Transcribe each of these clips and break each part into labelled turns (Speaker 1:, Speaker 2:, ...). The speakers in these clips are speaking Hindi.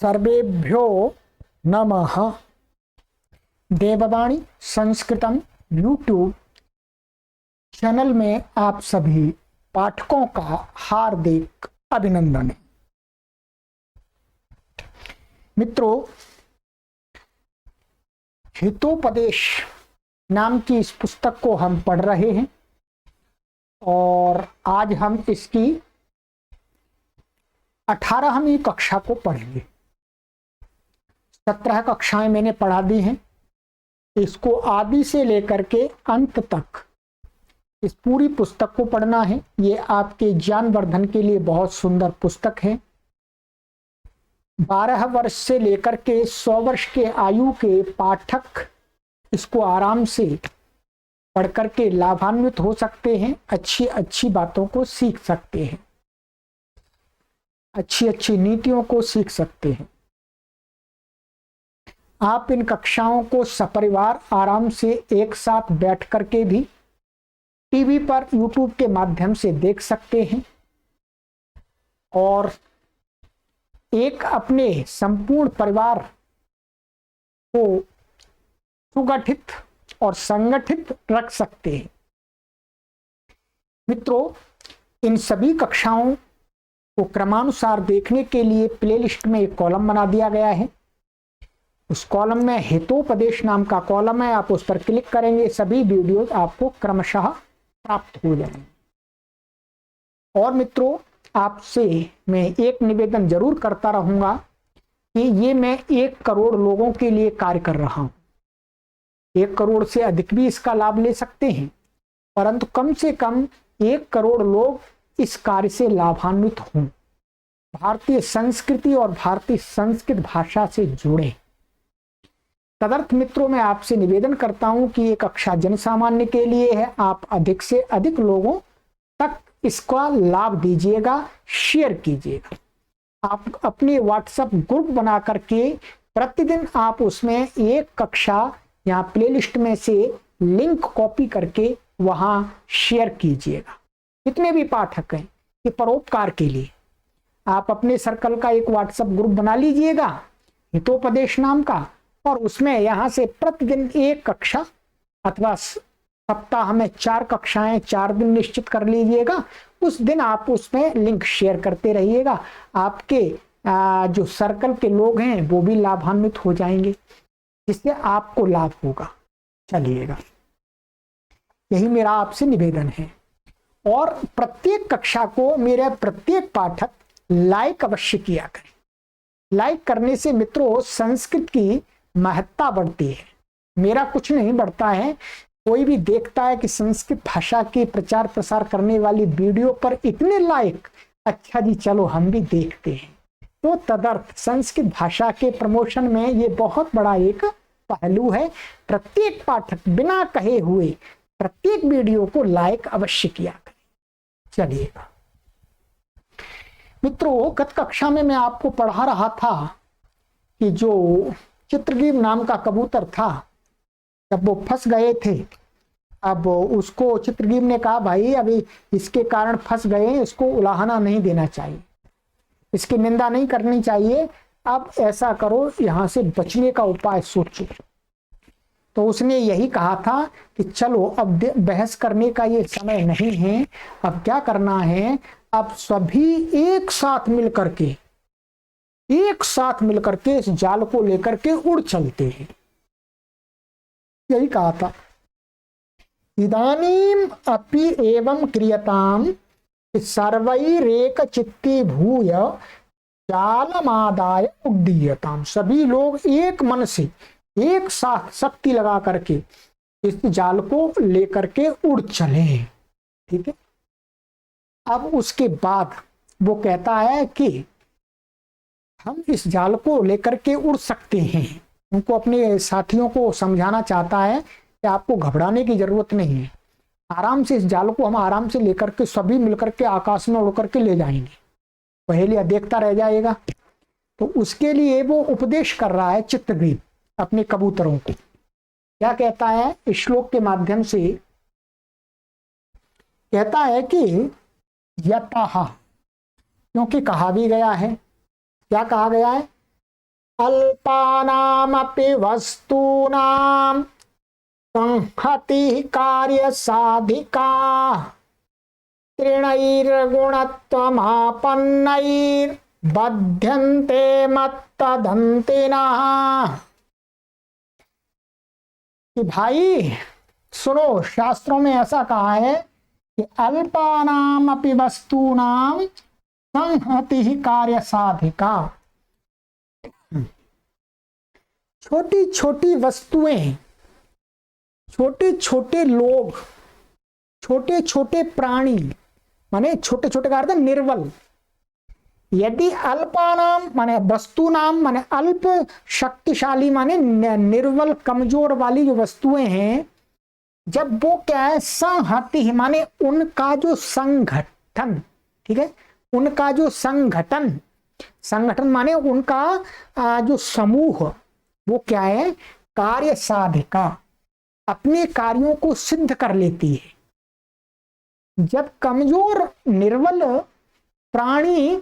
Speaker 1: सर्वेभ्यो नमः। देववाणी संस्कृतम यूट्यूब चैनल में आप सभी पाठकों का हार्दिक अभिनंदन है। मित्रों, हितोपदेश नाम की इस पुस्तक को हम पढ़ रहे हैं और आज हम इसकी 18वीं कक्षा को पढ़ेंगे। 17 कक्षाएं मैंने पढ़ा दी हैं। इसको आदि से लेकर के अंत तक इस पूरी पुस्तक को पढ़ना है। ये आपके ज्ञानवर्धन के लिए बहुत सुंदर पुस्तक है। 12 वर्ष से लेकर के 100 वर्ष के आयु के पाठक इसको आराम से पढ़ करके लाभान्वित हो सकते हैं, अच्छी अच्छी बातों को सीख सकते हैं, अच्छी अच्छी नीतियों को सीख सकते हैं। आप इन कक्षाओं को सपरिवार आराम से एक साथ बैठ करके भी टीवी पर यूट्यूब के माध्यम से देख सकते हैं और एक अपने संपूर्ण परिवार को सुगठित और संगठित रख सकते हैं। मित्रों, इन सभी कक्षाओं को क्रमानुसार देखने के लिए प्लेलिस्ट में एक कॉलम बना दिया गया है। उस कॉलम में हितोपदेश नाम का कॉलम है। आप उस पर क्लिक करेंगे, सभी वीडियोज आपको क्रमशः प्राप्त हो जाएंगे। और मित्रों, आपसे मैं एक निवेदन जरूर करता रहूंगा कि ये मैं 1 करोड़ लोगों के लिए कार्य कर रहा हूं। 1 करोड़ से अधिक भी इसका लाभ ले सकते हैं, परंतु कम से कम 1 करोड़ लोग इस कार्य से लाभान्वित हों, भारतीय संस्कृति और भारतीय संस्कृत भाषा से जुड़े। तदर्थ मित्रों, मैं आपसे निवेदन करता हूं कि ये कक्षा जनसामान्य के लिए है। आप अधिक से अधिक लोगों तक इसका लाभ दीजिएगा, शेयर कीजिएगा। आप अपने व्हाट्सएप ग्रुप बना करके प्रतिदिन आप उसमें एक कक्षा या प्लेलिस्ट में से लिंक कॉपी करके वहां शेयर कीजिएगा। जितने भी पाठक हैं, ये परोपकार के लिए आप अपने सर्कल का एक व्हाट्सएप ग्रुप बना लीजिएगा हितोपदेश नाम का, और उसमें यहां से प्रतिदिन एक कक्षा अथवा सप्ताह में 4 कक्षाएं 4 दिन निश्चित कर लीजिएगा। उस दिन आप उसमें लिंक शेयर करते रहिएगा। आपके जो सर्कल के लोग हैं वो भी लाभान्वित हो जाएंगे, जिससे आपको लाभ होगा। चलिएगा, यही मेरा आपसे निवेदन है। और प्रत्येक कक्षा को मेरे प्रत्येक पाठक लाइक अवश्य किया करें। लाइक करने से मित्रों संस्कृत की महत्ता बढ़ती है। मेरा कुछ नहीं बढ़ता है। कोई भी देखता है कि संस्कृत भाषा के प्रचार प्रसार करने वाली वीडियो पर इतने लाइक, अच्छा जी चलो हम भी देखते हैं। तो तदर्थ संस्कृत भाषा के प्रमोशन में ये बहुत बड़ा एक पहलू है। प्रत्येक पाठक बिना कहे हुए प्रत्येक वीडियो को लाइक अवश्य किया करें। चलिएगा मित्रों, गत कक्षा में मैं आपको पढ़ा रहा था कि जो चित्रगीत नाम का कबूतर था, जब वो फंस गए थे, अब उसको चित्रगीत ने कहा भाई अभी इसके कारण फंस गए, इसको उलाहना नहीं देना चाहिए, इसकी निंदा नहीं करनी चाहिए। अब ऐसा करो, यहां से बचने का उपाय सोचो। तो उसने यही कहा था कि चलो अब बहस करने का ये समय नहीं है। अब क्या करना है, अब सभी एक साथ मिलकर के इस जाल को लेकर के उड़ चलते हैं। यही कहा था। इदानीम अपि एवं क्रियताम सर्वैरेक चित्ती भूय जालमादाय उड्डीयताम। सभी लोग एक मन से एक साथ शक्ति लगा करके इस जाल को लेकर के उड़ चले। ठीक है। अब उसके बाद वो कहता है कि हम इस जाल को लेकर के उड़ सकते हैं। उनको अपने साथियों को समझाना चाहता है कि आपको घबराने की जरूरत नहीं है, आराम से इस जाल को हम आराम से लेकर के सभी मिलकर के आकाश में उड़ करके ले जाएंगे, पहेलियां देखता रह जाएगा। तो उसके लिए वो उपदेश कर रहा है चित्रगीत अपने कबूतरों को। क्या कहता है इस श्लोक के माध्यम से? कहता है कि यतः, क्योंकि कहा भी गया है। क्या कहा गया है? अल्पानामपि वस्तूनां संहति कार्य साधिका त्रिणैर्गुणत्वमापन्नैर्बध्यन्ते मत्तदन्तिनः। कि भाई सुनो, शास्त्रों में ऐसा कहा है कि अल्पानाम अपि वस्तूनाम संहति ही कार्य साधिका। छोटी छोटी वस्तुएं, छोटे छोटे लोग, छोटे छोटे प्राणी, माने छोटे छोटे का अर्थ निर्बल। यदि अल्पानाम माने वस्तुनाम माने अल्प शक्तिशाली माने निर्बल कमजोर वाली जो वस्तुएं हैं, जब वो क्या है संहति माने उनका जो संगठन, ठीक है, उनका जो संगठन, संगठन माने उनका जो समूह, वो क्या है कार्य साधिका, अपने कार्यों को सिद्ध कर लेती है। जब कमजोर निर्बल प्राणी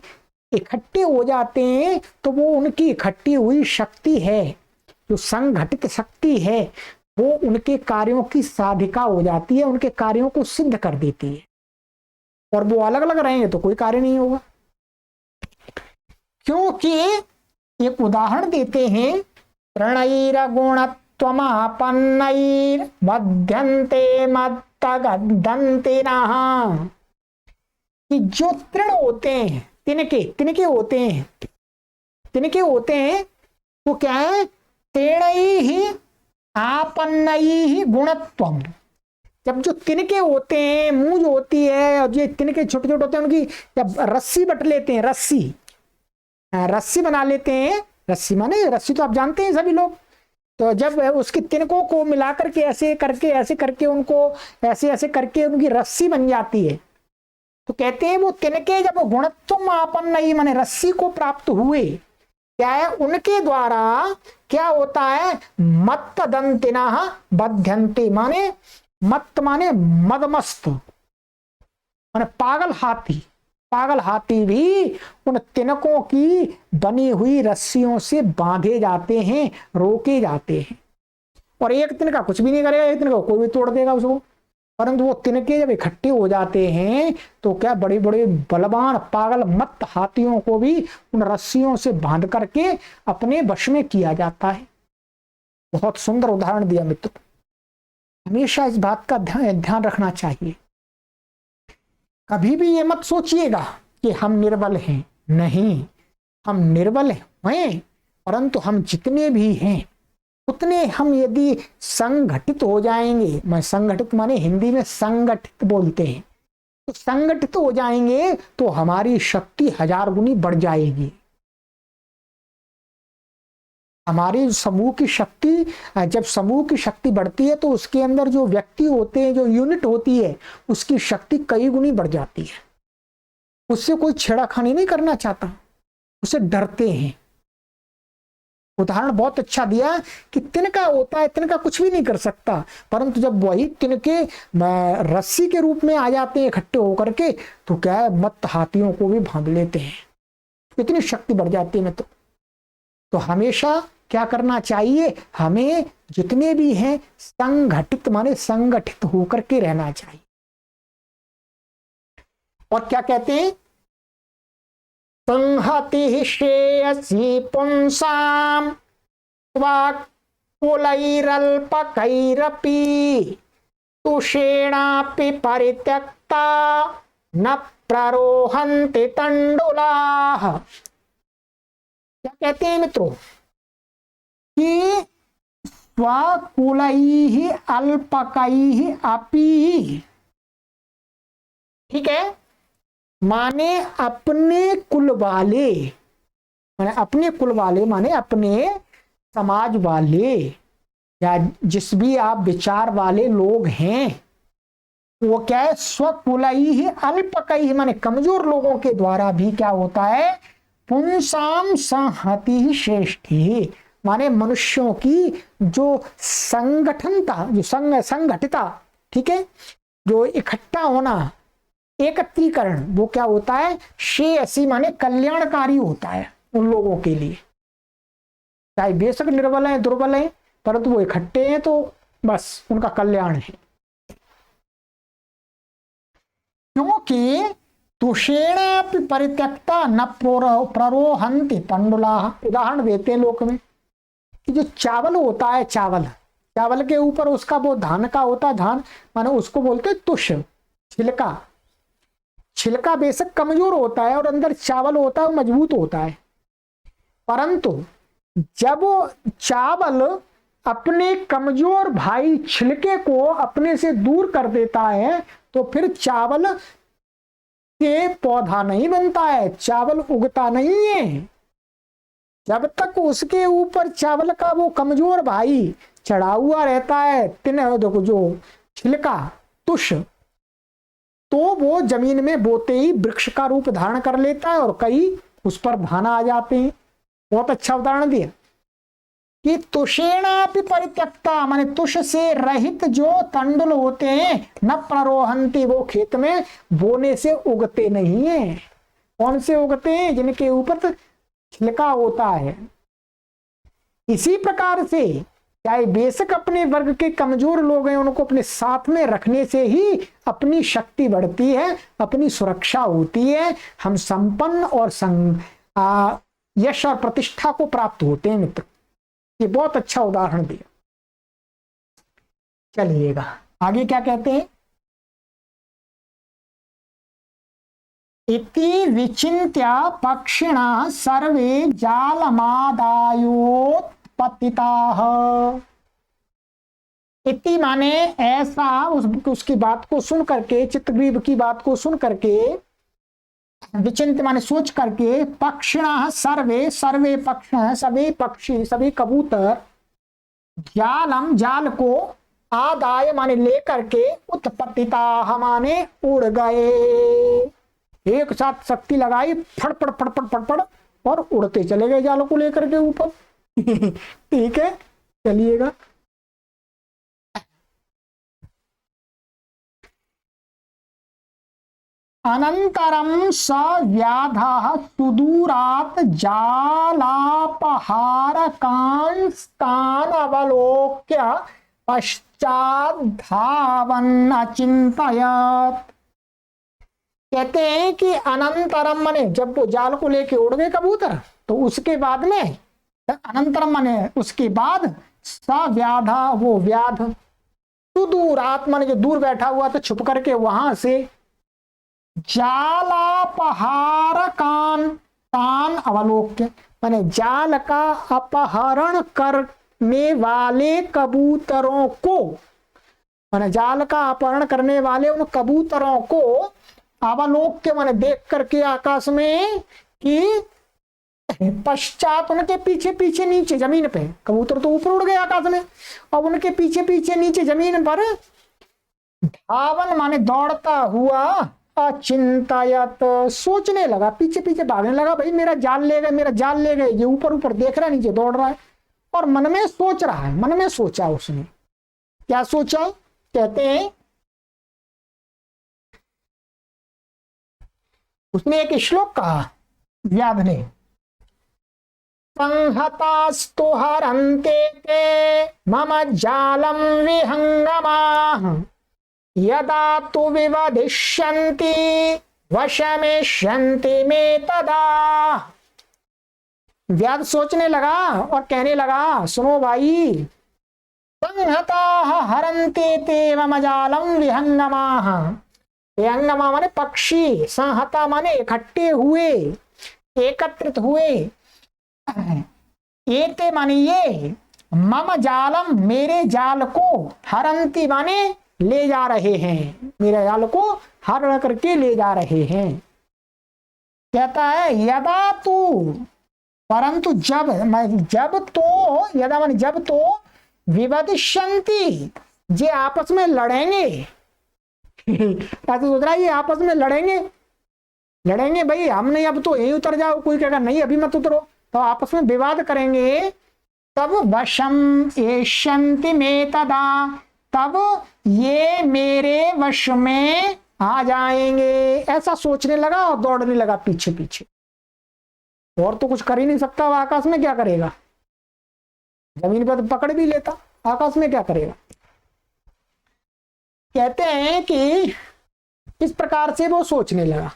Speaker 1: इकट्ठे हो जाते हैं तो वो उनकी इकट्ठी हुई शक्ति है, जो संगठित शक्ति है, वो उनके कार्यों की साधिका हो जाती है, उनके कार्यों को सिद्ध कर देती है। और वो अलग अलग रहेंगे तो कोई कार्य नहीं होगा। क्योंकि एक उदाहरण देते हैं, प्रणैर्गुणत्वमापन्नैर्बध्यन्ते मत्तदन्तिनः, कि जो तृण होते हैं, तिनके होते हैं, तिनके होते हैं, वो क्या है तृणैः आपन्नैः गुणत्वम्। जब जो तिनके होते हैं, मूंज होती है और ये तिनके छोटे छोटे होते हैं, उनकी जब रस्सी बट लेते हैं, रस्सी बना लेते हैं, रस्सी माने रस्सी तो आप जानते हैं सभी लोग। तो जब उसके तिनकों को मिलाकर के ऐसे करके उनको ऐसे करके उनकी रस्सी बन जाती है, तो कहते हैं वो तिनके जब गुणत्व आपन्न नहीं माने रस्सी को प्राप्त हुए, क्या है उनके द्वारा क्या होता है मत्तदन्तिनः बध्यन्ते, माने मत्त माने मदमस्त माने पागल हाथी भी उन तिनकों की बनी हुई रस्सियों से बांधे जाते हैं, रोके जाते हैं। और एक तिनका कुछ भी नहीं करेगा, एक तिनका कोई भी तोड़ देगा उसको। परंतु वो तिनके जब इकट्ठे हो जाते हैं तो क्या बड़े बड़े बलवान पागल मत हाथियों को भी उन रस्सियों से बांध करके अपने वश में किया जाता है। बहुत सुंदर उदाहरण दिया मित्र। हमेशा इस बात का ध्यान रखना चाहिए। कभी भी ये मत सोचिएगा कि हम निर्बल हैं, नहीं, हम निर्बल हैं, परंतु हम जितने भी हैं उतने हम यदि संगठित हो जाएंगे, मैं संगठित माने हिंदी में संगठित बोलते हैं, तो संगठित हो जाएंगे तो हमारी शक्ति 1000 गुनी बढ़ जाएगी। हमारी समूह की शक्ति, जब समूह की शक्ति बढ़ती है तो उसके अंदर जो व्यक्ति होते हैं, जो यूनिट होती है, उसकी शक्ति कई गुनी बढ़ जाती है। उससे कोई छेड़खानी नहीं करना चाहता, उससे डरते हैं। उदाहरण बहुत अच्छा दिया कि तिनका होता है, तिनका कुछ भी नहीं कर सकता, परंतु जब वही तिनके रस्सी के रूप में आ जाते हैं इकट्ठे होकर के, तो क्या है मत हाथियों को भी बांध लेते हैं, इतनी शक्ति बढ़ जाती है। तो हमेशा क्या करना चाहिए, हमें जितने भी हैं संगठित माने संगठित होकर के रहना चाहिए। और क्या कहते हैं, संहति श्रेयसी पुंसाम स्वाकुलैरल्पकैरपि तुषेणापि परित्यक्ता न प्ररोहन्ति तंडुलाः। क्या कहते हैं मित्रों कि स्वाकुलैः अल्पकैः अपि, ठीक है, माने अपने कुल वाले, माने अपने कुल वाले माने अपने समाज वाले या जिस भी आप विचार वाले लोग हैं, वो क्या है स्वकुलैः अल्पकैः माने कमजोर लोगों के द्वारा भी क्या होता है पुंसाम संहति श्रेष्ठी, माने मनुष्यों की जो संगठनता, जो संगठिता, ठीक है, जो इकट्ठा होना, एकत्रीकरण, वो क्या होता है श्रेयसी माने कल्याणकारी होता है उन लोगों के लिए। चाहे बेशक निर्बल हैं, दुर्बल हैं, परंतु वो इकट्ठे हैं तो बस उनका कल्याण है। क्योंकि तुषेण परित्यक्ता न प्ररोहंति तंडुला। उदाहरण देते हैं लोक में कि जो चावल होता है, चावल के ऊपर उसका वो धान का होता है, धान माने उसको बोलते हैं तुष, छिलका बेशक कमजोर होता है और अंदर चावल होता है मजबूत होता है, परंतु जब चावल अपने कमजोर भाई छिलके को अपने से दूर कर देता है तो फिर चावल के पौधा नहीं बनता है, चावल उगता नहीं है। जब तक उसके ऊपर चावल का वो कमजोर भाई चढ़ा हुआ रहता है, देखो जो छिलका तुष, तो वो जमीन में बोते ही वृक्ष का रूप धारण कर लेता है और कई उस पर धाना आ जाते हैं। बहुत अच्छा उदाहरण दिया कि तुषेणापि परित्यक्ता, माने तुष से रहित जो तंडुल होते हैं, न प्ररोहंती, वो खेत में बोने से उगते नहीं है। कौन से उगते हैं? जिनके ऊपर छिलका होता है। इसी प्रकार से चाहे बेशक अपने वर्ग के कमजोर लोग हैं, उनको अपने साथ में रखने से ही अपनी शक्ति बढ़ती है, अपनी सुरक्षा होती है, हम संपन्न और यश और प्रतिष्ठा को प्राप्त होते हैं। मित्र, ये बहुत अच्छा उदाहरण दिया। चलिएगा आगे क्या कहते हैं, इति विचिन्त्य पक्षिणः सर्वे जालमादायोत्पतिताः। इति माने ऐसा, उसकी बात को सुन करके, चित्रग्रीव की बात को सुन करके, विचिंत माने सोच करके, पक्षिणः सर्वे, सर्वे पक्ष, सभी पक्षी, सभी कबूतर, जालम जाल को, आदाय माने लेकर के, उत्पतिता माने उड़ गए। एक साथ शक्ति लगाई, फड़फड़ फड़फड़ फड़फड़ और उड़ते चले गए जालों को लेकर के ऊपर। ठीक है, चलिएगा। अनंतरम स व्याधः सुदूरात् जालापहारकांस्तान् अवलोक्य पश्चात् धावन् अचिन्तयत्। कहते हैं कि अनंतरम माने जब वो जाल को लेके उड़ गए कबूतर, तो उसके बाद में, अनंतरम माने उसके बाद, स व्याधा वो व्याध, सुदूरात् माने जो दूर बैठा हुआ तो छुप करके वहां से, जालापहारकान तान अवलोक्य माने जाल का अपहरण करने वाले कबूतरों को, माने जाल का अपहरण करने वाले उन कबूतरों को अवलोक्य माने देख करके आकाश में, कि पश्चात उनके पीछे पीछे नीचे जमीन पे, कबूतर तो ऊपर उड़ गए आकाश में, और उनके पीछे पीछे नीचे जमीन पर धावन माने दौड़ता हुआ, अचिंतायत सोचने लगा, पीछे पीछे भागने लगा, भाई मेरा जाल ले गए, मेरा जाल ले गए। ये ऊपर ऊपर देख रहा है, नीचे दौड़ रहा है और मन में सोच रहा है। मन में सोचा उसने, क्या सोचा? कहते हैं उसने एक श्लोक कहा व्याध ने, संहतास्तु हरन्ते ते मम जालम विहंगमाः यदा तु विवधिष्यन्ति वशमेष्यन्ति मे तदा। व्याध सोचने लगा और कहने लगा, सुनो भाई, संहताः हरन्ते ते मम जालम विहंगमाः। विहंगमा माने पक्षी, संहता माने इकट्ठे हुए, एकत्रित हुए, एते माने ये, मम जालम मेरे जाल को, हरन्ति माने ले जा रहे हैं, मेरे जाल को हरण करके ले जा रहे हैं। कहता है यदा तू, परंतु जब, जब तो, यदा माने जब तो, विवदिष्यन्ति जे आपस में लड़ेंगे। ऐसे सोच रहा है ये आपस में लड़ेंगे भाई, हम नहीं, अब तो यही उतर जाओ, कोई कहेगा नहीं अभी मत उतरो, तो आपस में विवाद करेंगे। तब वशम एष्यन्ति में तदा, तब ये मेरे वश में आ जाएंगे। ऐसा सोचने लगा और दौड़ने लगा पीछे पीछे। और तो कुछ कर ही नहीं सकता, आकाश में क्या करेगा। जमीन पर तो पकड़ भी लेता, आकाश में क्या करेगा। कहते हैं कि इस प्रकार से वो सोचने लगा।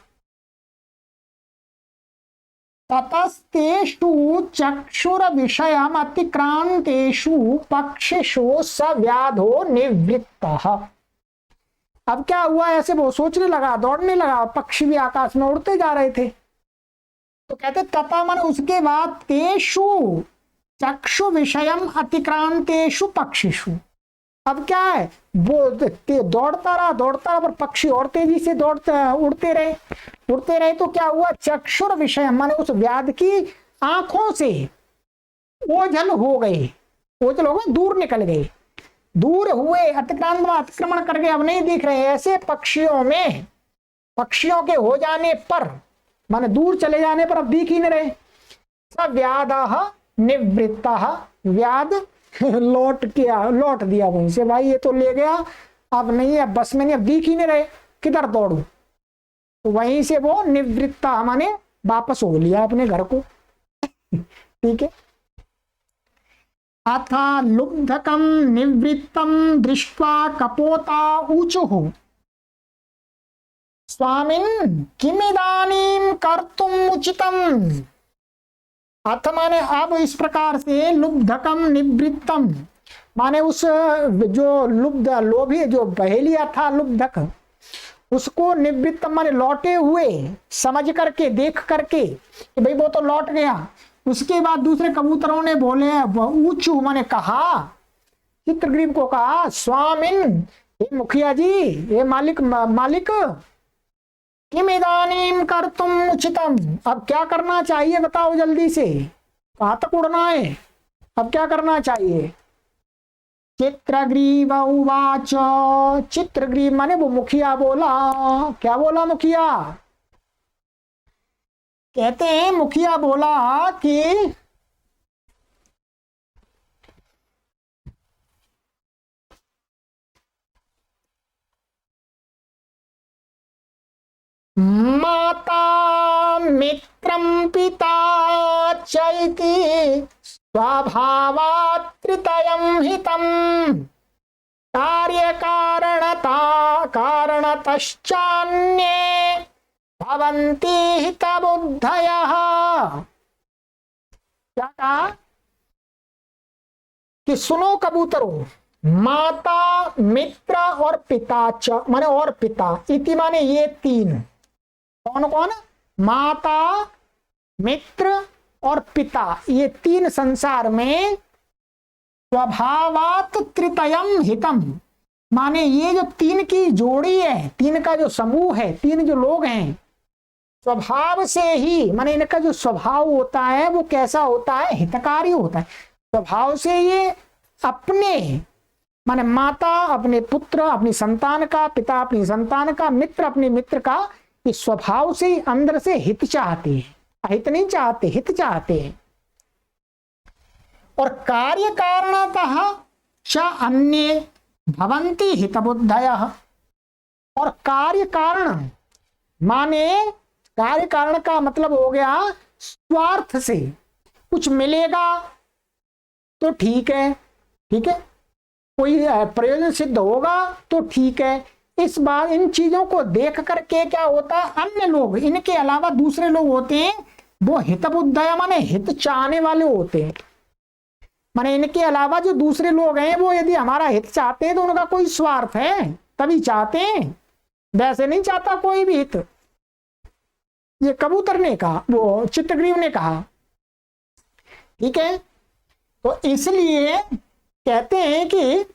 Speaker 1: ततस्तेषु चक्षुर विषयम अतिक्रांतेषु पक्षिषु स व्याधो निवृत्तः। अब क्या हुआ, ऐसे वो सोचने लगा, दौड़ने लगा, पक्षी भी आकाश में उड़ते जा रहे थे। तो कहते तथा मन उसके बाद तेषु चक्षु विषयम अतिक्रांतेषु पक्षिषु। अब क्या है, वो दौड़ता रहा पर पक्षी और तेजी से उड़ते रहे। तो क्या हुआ, चक्षुर विषय माने उस व्याध की आंखों से ओझल हो गए, दूर निकल गए, दूर हुए, अतिक्रमण करके अब नहीं दिख रहे। ऐसे पक्षियों के हो जाने पर, माने दूर चले जाने पर अब दिख ही नहीं रहे। सब व्याधः निवृत्तः, व्याध लौट दिया वहीं से, भाई ये तो ले गया, अब नहीं है, बस में नहीं, अब दिख ही नहीं रहे, किधर दौड़ू। तो वहीं से वो निवृत्ता माने वापस हो लिया अपने घर को। ठीक है। अथा लुब्धकम निवृत्तम दृष्ट्वा कपोता ऊचुः स्वामिन् किमिदानीं कर्तुम उचितम। अथ माने अब इस प्रकार से लुब्धकम निवृत्तम माने उस जो लोभी जो बहेलिया था लुब्धक, उसको निवृत्तम माने लौटे हुए समझ करके, देख करके कि भाई वो तो लौट गया। उसके बाद दूसरे कबूतरों ने बोले, ऊंचू माने कहा, चित्रग्रीव को कहा, स्वामिन ये मुखिया जी, ये मालिक किम इदानीम कर्तुम उचितम। अब क्या करना चाहिए बताओ जल्दी से, कहां तक उड़ना है, अब क्या करना चाहिए। चित्रग्रीव उवाच, चित्रग्रीव माने वो मुखिया बोला। क्या बोला मुखिया, कहते हैं मुखिया बोला कि माता मित्रं पिता चैति स्वभावात् त्रितयं हितं कारणतश्चान्ये भवन्ति हितबुद्धयः। क्या कहा कि सुनो कबूतरों, माता मित्र और पिता च माने और पिता, इति माने ये तीन, कौन कौन, माता मित्र और पिता, ये तीन संसार में स्वभावात त्रितयम हितम माने ये जो तीन की जोड़ी है, तीन का जो समूह है, तीन जो लोग हैं, स्वभाव से ही माने इनका जो स्वभाव होता है वो कैसा होता है, हितकारी होता है। स्वभाव से ये अपने माने माता अपने पुत्र अपनी संतान का, पिता अपनी संतान का, मित्र अपने मित्र का, ये स्वभाव से ही अंदर से हित चाहते हैं, अहित नहीं चाहते, हित चाहते हैं। और कार्य कारणतः च अन्ये भवन्ति हितबुद्धयः। और कार्य कारण माने, कार्य कारण का मतलब हो गया स्वार्थ से कुछ मिलेगा तो ठीक है, ठीक है, कोई प्रयोजन सिद्ध होगा तो ठीक है। इस बार इन चीजों को देख करके क्या होता है, अन्य लोग, इनके अलावा दूसरे लोग होते हैं, वो हितबुद्धय माने हित चाहने वाले होते हैं। माने इनके अलावा जो दूसरे लोग हैं वो यदि हमारा हित चाहते हैं तो उनका कोई स्वार्थ है तभी चाहते हैं, वैसे नहीं चाहता कोई भी हित। ये कबूतर ने कहा, वो चित्रग्रीव ने कहा, ठीक है। तो इसलिए कहते हैं कि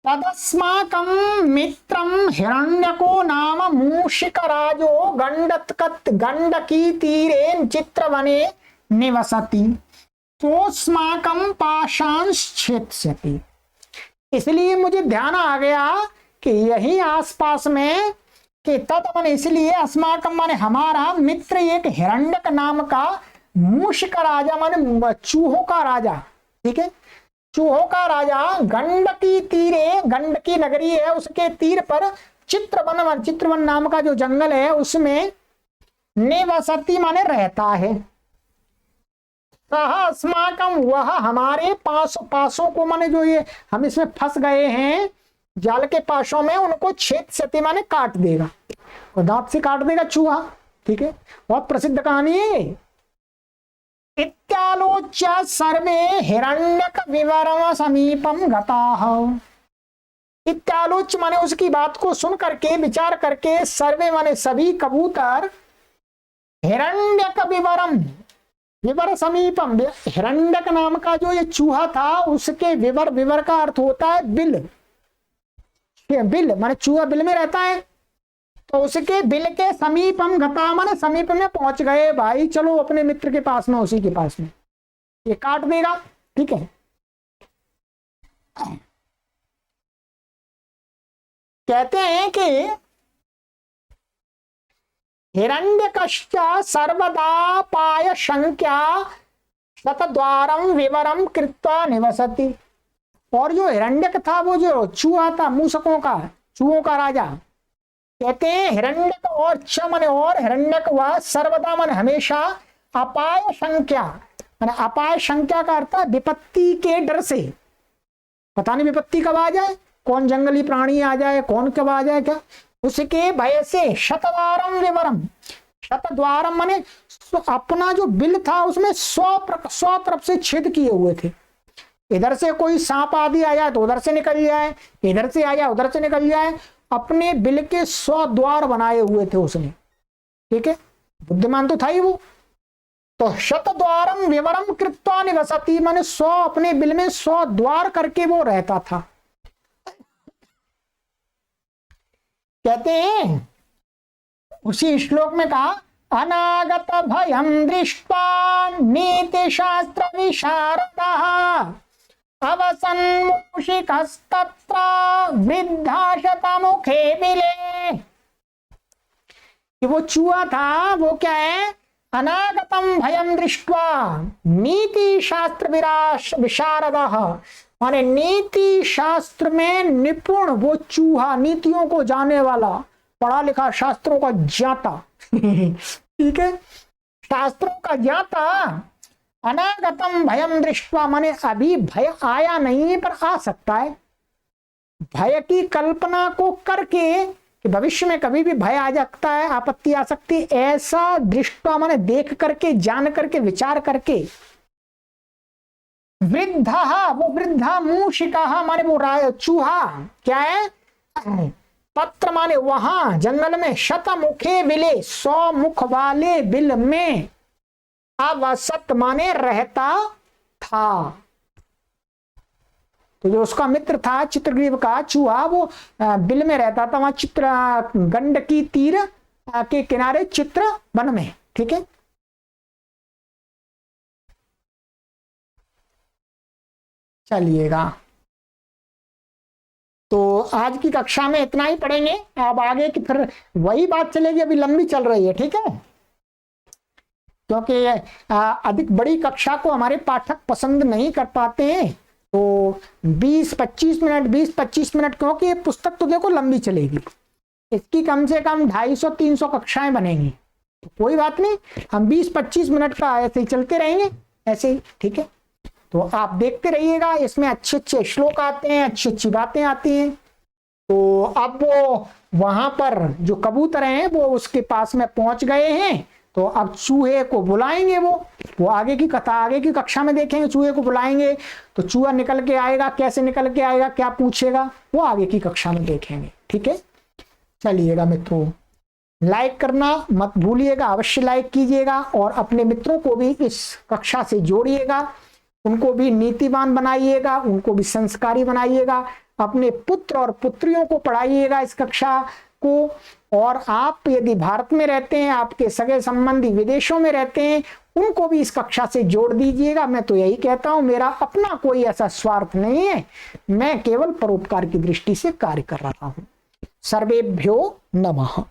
Speaker 1: तदस्माकं मित्रं हिरण्यको नाम मूषिकराजो गंडकी तीरे चित्रवने निवसति तोस्माकं पाशांश्छेत्स्यति। इसलिए मुझे ध्यान आ गया कि यही आसपास में कि तद इसलिए अस्माकं माने हमारा मित्र एक हिरण्यक नाम का मूषिक राजा माने चूहों का राजा, ठीक है, चूहों का राजा गंडकी तीरे, गंडकी नगरी है उसके तीर पर चित्रवन नाम का जो जंगल है उसमें निवसति माने रहता है, सह अस्माकम वह हमारे पासों को माने जो ये हम इसमें फंस गए हैं जाल के पासों में, उनको छेदस्यति माने काट देगा, और दांत से काट देगा चूहा। ठीक है, बहुत प्रसिद्ध कहानी है। इत्यालोच्य सर्वे हिरण्यक विवरम समीपम गताः। इत्यालोच्य माने उसकी बात को सुन करके विचार करके, सर्वे माने सभी कबूतर, हिरण्यक विवरम, विवर समीपम, हिरण्यक नाम का जो ये चूहा था उसके विवर, विवर का अर्थ होता है बिल, बिल माने चूहा बिल में रहता है, तो उसके बिल के समीपम गता माने समीप में पहुंच गए भाई, चलो अपने मित्र के पास में, उसी के पास में, ये काट देगा। ठीक है, कहते हैं कि हिरण्यकश्च सर्वदा पाय संख्या शतद्वारम विवरम कृत्वा निवसति। और जो हिरण्यक था वो जो चूहा था, मूसकों का, चूहों का राजा, कहते हैं हिरण्यक और च माने और, हिरण्यक वह सर्वदा माने हमेशा, अपाय संख्या माने अपाय संख्या का अर्थ है विपत्ति के डर से, पता नहीं विपत्ति कब आ जाए, कौन जंगली प्राणी आ जाए, कौन कब आ जाए, क्या उसके भय से, शतद्वारम विवरम, शतद्वारम माने अपना जो बिल था उसमें 100 तरफ से छेद किए हुए थे, इधर से कोई सांप आदि आ जाए तो उधर से निकल जाए, इधर से आ जाए उधर से निकल जाए, अपने बिल के 100 द्वार बनाए हुए थे उसने। ठीक है, बुद्धिमान तो था ही वो। तो शतद्वारम विवरम कृत्वा निवसति माने 100, अपने बिल में 100 द्वार करके वो रहता था। कहते हैं उसी श्लोक में कहा, अनागत भयम दृष्ट्वा नीति शास्त्र विशारदः अवसन्मूषिकस्तत्र वृद्धा शतमुखे बिले। कि वो चूहा था, वो क्या है, अनागतम भयम दृष्ट्वा नीति शास्त्र विशारदः माने नीति शास्त्र में निपुण वो चूहा, नीतियों को जानने वाला, पढ़ा लिखा, शास्त्रों का ज्ञाता। ठीक है, शास्त्रों का ज्ञाता। अनागतम भयम दृष्ट्वा माने अभी भय आया नहीं है पर आ सकता है, भय की कल्पना को करके कि भविष्य में कभी भी भय आ सकता है, आपत्ति आ सकती है, ऐसा दृष्टवा माने देख करके, जान करके, विचार करके। वृद्धा वो वृद्धा, मूषिका माने वो चूहा क्या है, पत्र माने वहां जंगल में, शतमुखे बिले 100 मुख वाले बिल में, अवसत माने रहता था। तो जो उसका मित्र था चित्रग्रीव का चूहा, वो बिल में रहता था, वहां चित्र गंडकी तीर के किनारे चित्र वन में। ठीक है, चलिएगा, तो आज की कक्षा में इतना ही पढ़ेंगे। अब आगे की फिर वही बात चलेगी, अभी लंबी चल रही है। ठीक है, क्योंकि अधिक बड़ी कक्षा को हमारे पाठक पसंद नहीं कर पाते हैं, तो 20-25 मिनट, क्योंकि ये पुस्तक तो देखो लंबी चलेगी, इसकी कम से कम 250-300 कक्षाएं बनेंगी। तो कोई बात नहीं, हम 20-25 मिनट का ऐसे ही चलते रहेंगे, ऐसे ही। ठीक है, तो आप देखते रहिएगा, इसमें अच्छे अच्छे श्लोक आते हैं, अच्छी अच्छी बातें आती हैं। तो अब वो वहां पर जो कबूतर हैं वो उसके पास में पहुंच गए हैं, तो अब चूहे को बुलाएंगे, वो आगे की कथा, आगे की कक्षा में देखेंगे। चूहे को बुलाएंगे तो चूहा निकल के आएगा, कैसे निकल के आएगा, क्या पूछेगा, वो आगे की कक्षा में देखेंगे। ठीक है, चलिएगा मित्रों, लाइक करना मत भूलिएगा, अवश्य लाइक कीजिएगा, और अपने मित्रों को भी इस कक्षा से जोड़िएगा, उनको भी नीतिवान बनाइएगा, उनको भी संस्कारी बनाइएगा, अपने पुत्र और पुत्रियों को पढ़ाइएगा इस कक्षा को। और आप यदि भारत में रहते हैं, आपके सगे संबंधी विदेशों में रहते हैं, उनको भी इस कक्षा से जोड़ दीजिएगा। मैं तो यही कहता हूं, मेरा अपना कोई ऐसा स्वार्थ नहीं है, मैं केवल परोपकार की दृष्टि से कार्य कर रहा हूं। सर्वेभ्यो नमः।